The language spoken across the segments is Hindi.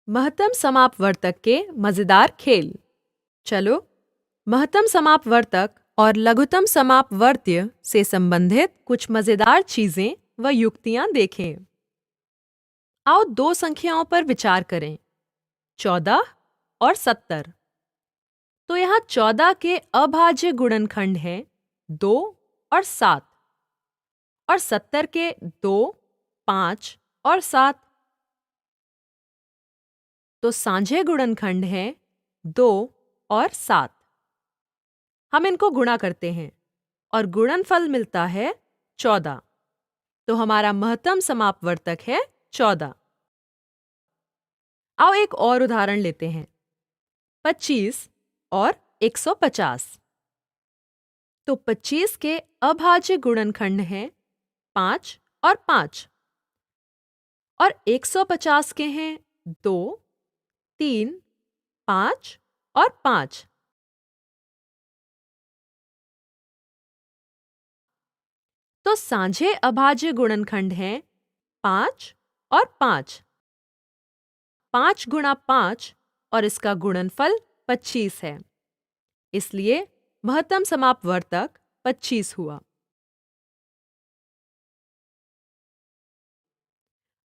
महत्तम समापवर्तक के मजेदार खेल। चलो महत्तम समापवर्तक और लघुत्तम समापवर्त्य से संबंधित कुछ मजेदार चीजें व युक्तियां देखें। आओ दो संख्याओं पर विचार करें, 14 और 70। तो यहाँ 14 के अभाज्य गुणनखंड हैं 2 और 7 और 70 के 2, 5 और 7। तो साझे गुणनखंड हैं 2 और 7। हम इनको गुणा करते हैं और गुणनफल मिलता है 14। तो हमारा महत्तम समापवर्तक है 14। आओ एक और उदाहरण लेते हैं, 25 और 150। तो 25 के अभाज्य गुणनखंड हैं 5 और 5 और 150 के हैं 2, 3, 5 और 5। तो साझे अभाज्य गुणनखंड हैं 5 और 5। 5 गुणा 5 और इसका गुणनफल 25 है, इसलिए महत्तम समापवर्तक 25 हुआ।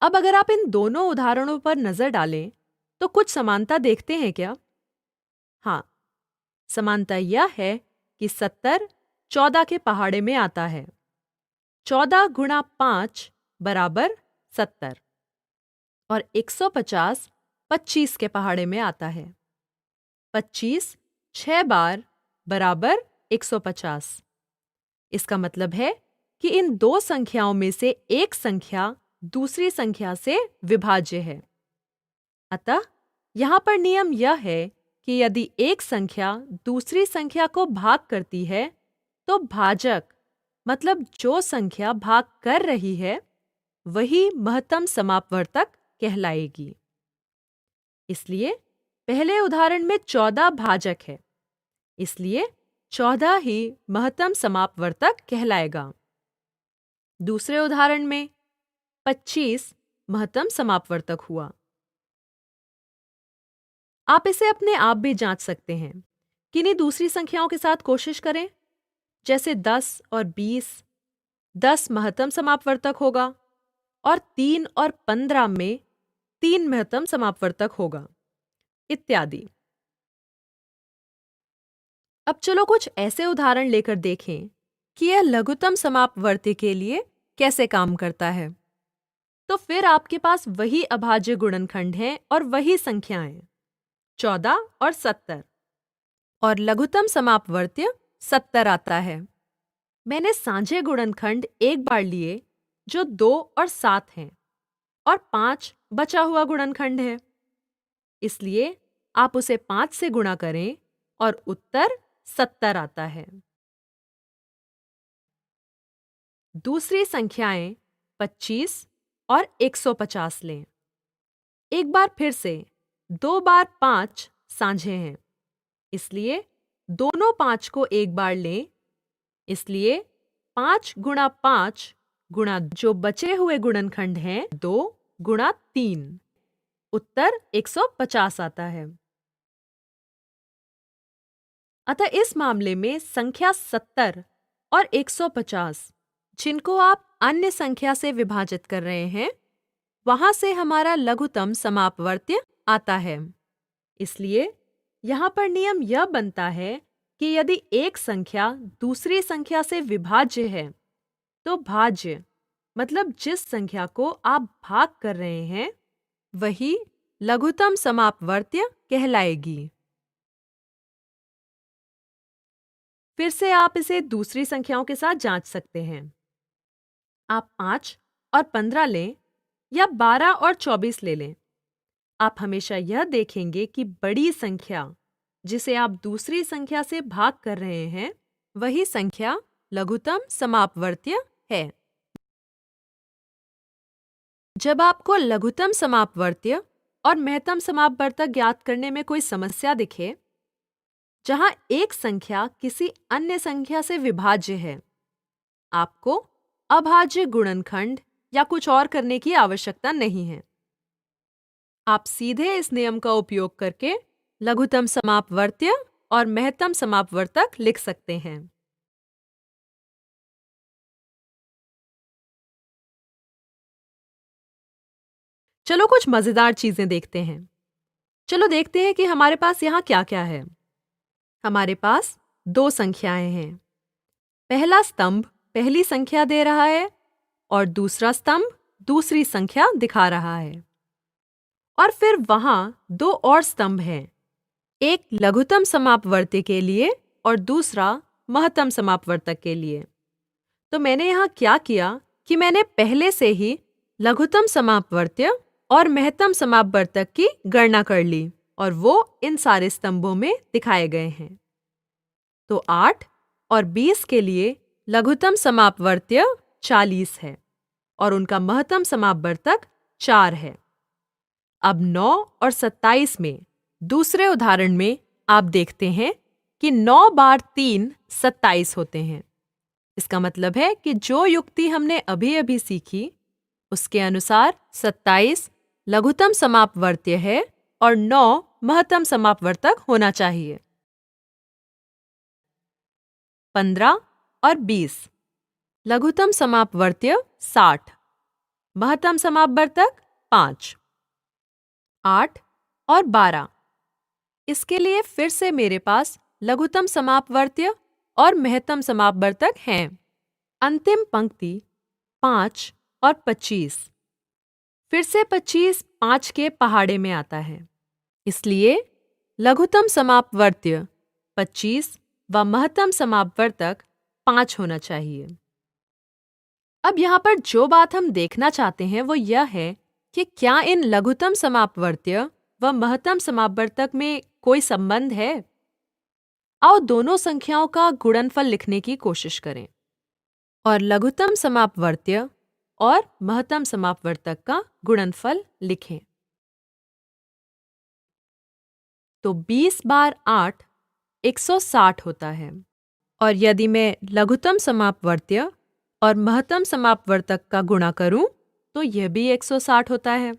अब अगर आप इन दोनों उदाहरणों पर नजर डालें तो कुछ समानता देखते हैं क्या? हाँ, समानता यह है कि 70 14 के पहाड़े में आता है। 14 गुणा 5 बराबर 70 और 150 25 के पहाड़े में आता है। 25 6 बार बराबर 150। इसका मतलब है कि इन दो संख्याओं में से एक संख्या दूसरी संख्या से विभाज्य है। अतः यहाँ पर नियम यह है कि यदि एक संख्या दूसरी संख्या को भाग करती है तो भाजक मतलब जो संख्या भाग कर रही है वही महत्तम समापवर्तक कहलाएगी। इसलिए पहले उदाहरण में 14 भाजक है, इसलिए 14 ही महत्तम समापवर्तक कहलाएगा। दूसरे उदाहरण में 25 महत्तम समापवर्तक हुआ। आप इसे अपने आप भी जांच सकते हैं। किन्हीं दूसरी संख्याओं के साथ कोशिश करें, जैसे 10 और 20। 10 महत्तम समापवर्तक होगा और 3 और 15 में 3 महत्तम समापवर्तक होगा, इत्यादि। अब चलो कुछ ऐसे उदाहरण लेकर देखें कि यह लघुत्तम समापवर्त्य के लिए कैसे काम करता है। तो फिर आपके पास वही अभाज्य गुणनखंड हैं और वही संख्याएं 14 और 70 और लघुत्तम समापवर्त्य 70 आता है। मैंने साझे गुणनखंड एक बार लिए जो 2 और 7 हैं और 5 बचा हुआ गुणनखंड है, इसलिए आप उसे 5 से गुणा करें और उत्तर 70 आता है। दूसरी संख्याएं 25 और 150 लें। एक बार फिर से 2 बार 5 साझे हैं, इसलिए दोनों 5 को एक बार लें, इसलिए 5 गुणा 5 गुणा जो बचे हुए गुणनखंड हैं 2 गुणा 3, उत्तर 150 आता है। अतः इस मामले में संख्या 70 और 150 जिनको आप अन्य संख्या से विभाजित कर रहे हैं, वहां से हमारा लघुत्तम समापवर्त्य आता है। इसलिए यहाँ पर नियम यह बनता है कि यदि एक संख्या दूसरी संख्या से विभाज्य है तो भाज्य मतलब जिस संख्या को आप भाग कर रहे हैं वही लघुत्तम समापवर्त्य कहलाएगी। फिर से आप इसे दूसरी संख्याओं के साथ जांच सकते हैं। आप 5 और 15 लें या 12 और 24 ले लें। आप हमेशा यह देखेंगे कि बड़ी संख्या जिसे आप दूसरी संख्या से भाग कर रहे हैं वही संख्या लघुत्तम समापवर्त्य है। जब आपको लघुत्तम समापवर्त्य और महत्तम समापवर्तक ज्ञात करने में कोई समस्या दिखे, जहां एक संख्या किसी अन्य संख्या से विभाज्य है, आपको अभाज्य गुणनखंड या कुछ और करने की आवश्यकता नहीं है। आप सीधे इस नियम का उपयोग करके लघुत्तम समापवर्त्य और महत्तम समापवर्तक लिख सकते हैं। चलो कुछ मजेदार चीजें देखते हैं। चलो देखते हैं कि हमारे पास यहाँ क्या क्या है। हमारे पास दो संख्याएं हैं। पहला स्तंभ पहली संख्या दे रहा है और दूसरा स्तंभ दूसरी संख्या दिखा रहा है। और फिर वहां दो और स्तंभ हैं, एक लघुत्तम समापवर्त्य के लिए और दूसरा महत्तम समापवर्तक के लिए। तो मैंने यहाँ क्या किया कि मैंने पहले से ही लघुत्तम समापवर्त्य और महत्तम समापवर्तक की गणना कर ली और वो इन सारे स्तंभों में दिखाए गए हैं। तो 8 और 20 के लिए लघुत्तम समापवर्त्य 40 है और उनका महत्तम समापवर्तक 4 है। अब 9 और 27 में दूसरे उदाहरण में आप देखते हैं कि 9 बार 3 27 होते हैं। इसका मतलब है कि जो युक्ति हमने अभी अभी सीखी उसके अनुसार 27 लघुत्तम समापवर्त्य है और 9 महत्तम समापवर्तक होना चाहिए। 15 और 20 लघुत्तम समापवर्त्य 60, महत्तम समापवर्तक 5। 8 और 12 इसके लिए फिर से मेरे पास लघुत्तम समापवर्त्य और महत्तम समापवर्तक हैं। अंतिम पंक्ति 5 और 25, फिर से 25 5 के पहाड़े में आता है, इसलिए लघुत्तम समापवर्त्य 25 व महत्तम समापवर्तक 5 होना चाहिए। अब यहाँ पर जो बात हम देखना चाहते हैं वो यह है कि क्या इन लघुत्तम समापवर्त्य व महत्तम समापवर्तक में कोई संबंध है। आओ दोनों संख्याओं का गुणनफल लिखने की कोशिश करें और लघुत्तम समापवर्त्य और महत्तम समापवर्तक का गुणनफल लिखें। तो 20 बार 8 160 होता है और यदि मैं लघुत्तम समापवर्त्य और महत्तम समापवर्तक का गुणा करूं तो यह भी 160 होता है।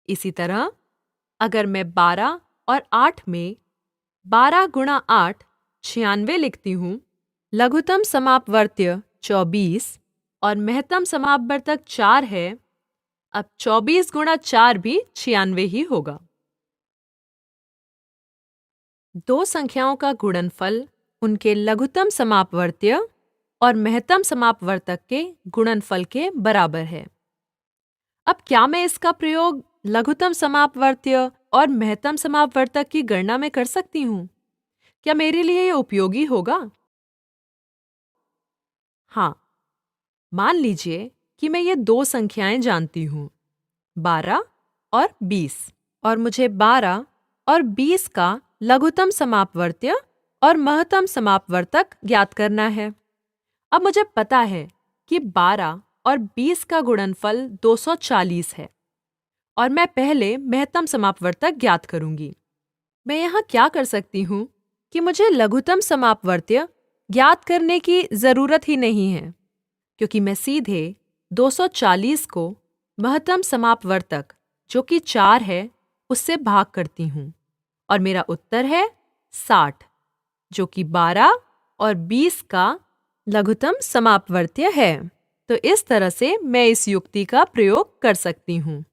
इसी तरह अगर मैं 12 और 8 में 12 गुणा 8 96 लिखती हूँ, लघुत्तम समापवर्त्य 24 और महत्तम समापवर्तक 4 है, अब 24 गुणा 4 भी 96 ही होगा। दो संख्याओं का गुणनफल उनके लघुत्तम समापवर्त्य और महत्तम समापवर्तक के गुणनफल के बराबर है। अब क्या मैं इसका प्रयोग लघुत्तम समापवर्त्य और महत्तम समापवर्तक की गणना में कर सकती हूँ? क्या मेरे लिए यह उपयोगी होगा? हाँ, मान लीजिए कि मैं ये दो संख्याएं जानती हूँ, 12 और 20, और मुझे 12 और 20 का लघुत्तम समापवर्त्य और महत्तम समापवर्तक ज्ञात करना है। अब मुझे पता है कि 12 और 20 का गुणनफल 240 है और मैं पहले महत्तम समापवर्तक ज्ञात करूंगी। मैं यहाँ क्या कर सकती हूँ कि मुझे लघुत्तम समापवर्त्य ज्ञात करने की जरूरत ही नहीं है, क्योंकि मैं सीधे 240 को महत्तम समापवर्तक जो कि 4 है उससे भाग करती हूँ और मेरा उत्तर है 60, जो कि 12 और 20 का लघुत्तम समापवर्त्य है। तो इस तरह से मैं इस युक्ति का प्रयोग कर सकती हूँ।